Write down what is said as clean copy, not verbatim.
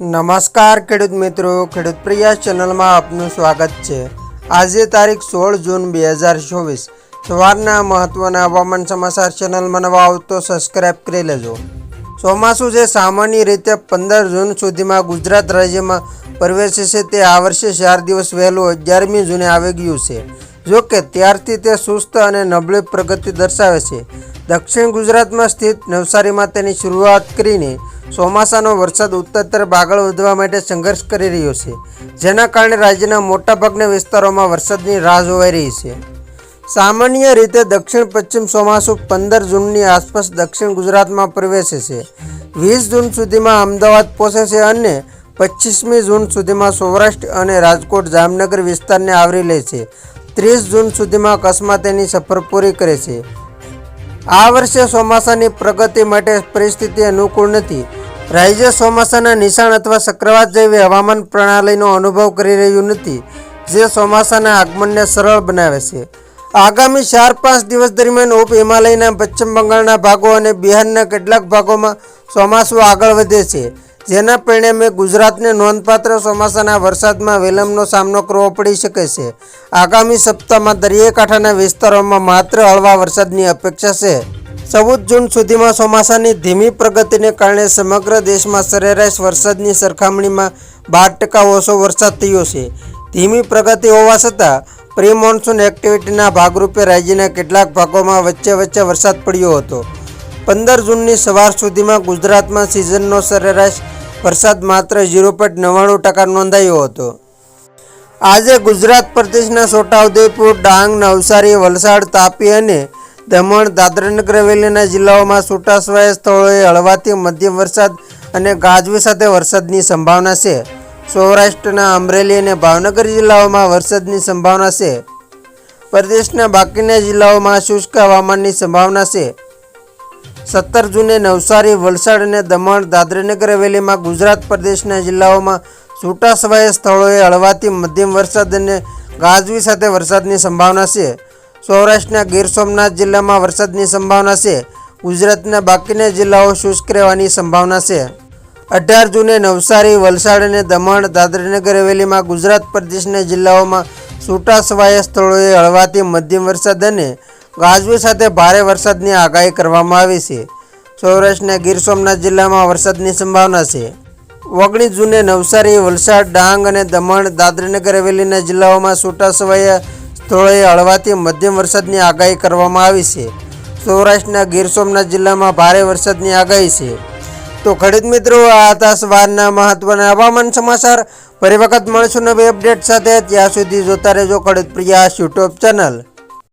નમસ્કાર ખેડૂત મિત્રો, ખેડૂત પ્રયાસ ચેનલમાં આપનું સ્વાગત છે। આજે તારીખ 16 જૂન 2024 સવારના મહત્વના હવામાન સમાચાર ચેનલમાં નવા આવો તો સબસ્ક્રાઇબ કરી લેજો। ચોમાસું જે સામાન્ય રીતે 15 જૂન સુધીમાં ગુજરાત રાજ્યમાં પ્રવેશે છે તે આ વર્ષે 4 દિવસ વહેલું 11મી જૂને આવી ગયું છે। જોકે ત્યારથી તે સુસ્ત અને નબળી પ્રગતિ દર્શાવે છે। દક્ષિણ ગુજરાતમાં સ્થિત નવસારીમાં તેની શરૂઆત કરીને ચોમાસાનો વરસાદ ઉત્તર તરફ આગળ વધવા માટે સંઘર્ષ કરી રહ્યો છે, જેના કારણે રાજ્યના મોટાભાગના વિસ્તારોમાં વરસાદની રાહ જોવાઈ રહી છે। સામાન્ય રીતે દક્ષિણ પશ્ચિમ ચોમાસું 15 જૂનની આસપાસ દક્ષિણ ગુજરાતમાં પ્રવેશે છે, 20 જૂન સુધીમાં અમદાવાદ પહોંચે છે અને 25મી જૂન સુધીમાં સૌરાષ્ટ્ર અને રાજકોટ જામનગર વિસ્તારને આવરી લે છે। 30 જૂન સુધીમાં કચ્છમાં તેની સફર પૂરી કરે છે। આ વર્ષે ચોમાસાની પ્રગતિ માટે પરિસ્થિતિ અનુકૂળ નથી। રાજ્ય ચોમાસાના નિશાન અથવા ચક્રવાત જેવી હવામાન પ્રણાલીનો અનુભવ કરી રહ્યું નથી, જે ચોમાસાના આગમનને સરળ બનાવે છે। આગામી 4-5 દિવસ દરમિયાન ઉપ હિમાલયના પશ્ચિમ બંગાળના ભાગો અને બિહારના કેટલાક ભાગોમાં ચોમાસું આગળ વધે છે, જેના પરિણામે ગુજરાતને નોંધપાત્ર ચોમાસાના વરસાદમાં વિલંબનો સામનો કરવો પડી શકે છે। આગામી સપ્તાહમાં દરિયાકાંઠાના વિસ્તારોમાં માત્ર હળવા વરસાદની અપેક્ષા છે। 14 જૂન સુધીમાં ચોમાસાની ધીમી પ્રગતિને કારણે સમગ્ર દેશમાં સરેરાશ વરસાદની સરખામણીમાં 12% ઓછો વરસાદ થયો છે। ધીમી પ્રગતિ હોવા છતાં પ્રી મોન્સૂન એક્ટિવિટીના ભાગરૂપે રાજ્યના કેટલાક ભાગોમાં વચ્ચે વરસાદ પડ્યો હતો। 15 જૂનની સવાર સુધીમાં ગુજરાતમાં સિઝનનો સરેરાશ વરસાદ માત્ર 0.99% નોંધાયો હતો। આજે ગુજરાત પ્રદેશના છોટાઉદેપુર, ડાંગ, નવસારી, વલસાડ, તાપી અને દમણ, દાદરાનગર હવેલીના જિલ્લાઓમાં છૂટાછવાયા સ્થળોએ હળવાથી મધ્યમ વરસાદ અને ગાજવી સાથે વરસાદની સંભાવના છે। સૌરાષ્ટ્રના અમરેલી અને ભાવનગર જિલ્લાઓમાં વરસાદની સંભાવના છે। પ્રદેશના બાકીના જિલ્લાઓમાં શુષ્ક હવામાનની સંભાવના છે। 17 જૂને નવસારી, વલસાડ અને દમણ, દાદરાનગર હવેલીમાં ગુજરાત પ્રદેશના જિલ્લાઓમાં છૂટાછવાયા સ્થળોએ હળવાથી મધ્યમ વરસાદ અને ગાજવી સાથે વરસાદની સંભાવના છે। સૌરાષ્ટ્રના ગીર સોમનાથ જિલ્લામાં વરસાદની સંભાવના છે। ગુજરાતના બાકીના જિલ્લાઓ શુષ્ક રહેવાની સંભાવના છે। 18 જૂને નવસારી, વલસાડ અને દમણ, દાદરાનગર હવેલીમાં ગુજરાત પ્રદેશના જિલ્લાઓમાં છૂટાછવાયા સ્થળોએ હળવાથી મધ્યમ વરસાદ અને ગાજવી સાથે ભારે વરસાદની આગાહી કરવામાં આવી છે। સૌરાષ્ટ્રના ગીર સોમનાથ જિલ્લામાં વરસાદની સંભાવના છે। 19 જૂને નવસારી, વલસાડ, ડાંગ અને દમણ, દાદરાનગર હવેલીના જિલ્લાઓમાં છૂટાછવાયા સ્થળોએ હળવાથી મધ્યમ વરસાદની આગાહી કરવામાં આવી છે। સૌરાષ્ટ્રના ગીર સોમનાથ જિલ્લામાં ભારે વરસાદની આગાહી છે। તો ખેડૂત મિત્રો, આ હતા સવારના મહત્વના હવામાન સમાચાર। ફરી વખત મળશું નવી અપડેટ સાથે। ત્યાં સુધી જોતા રહેજો ખેડૂત પ્રયાસ યુટ્યુબ ચેનલ।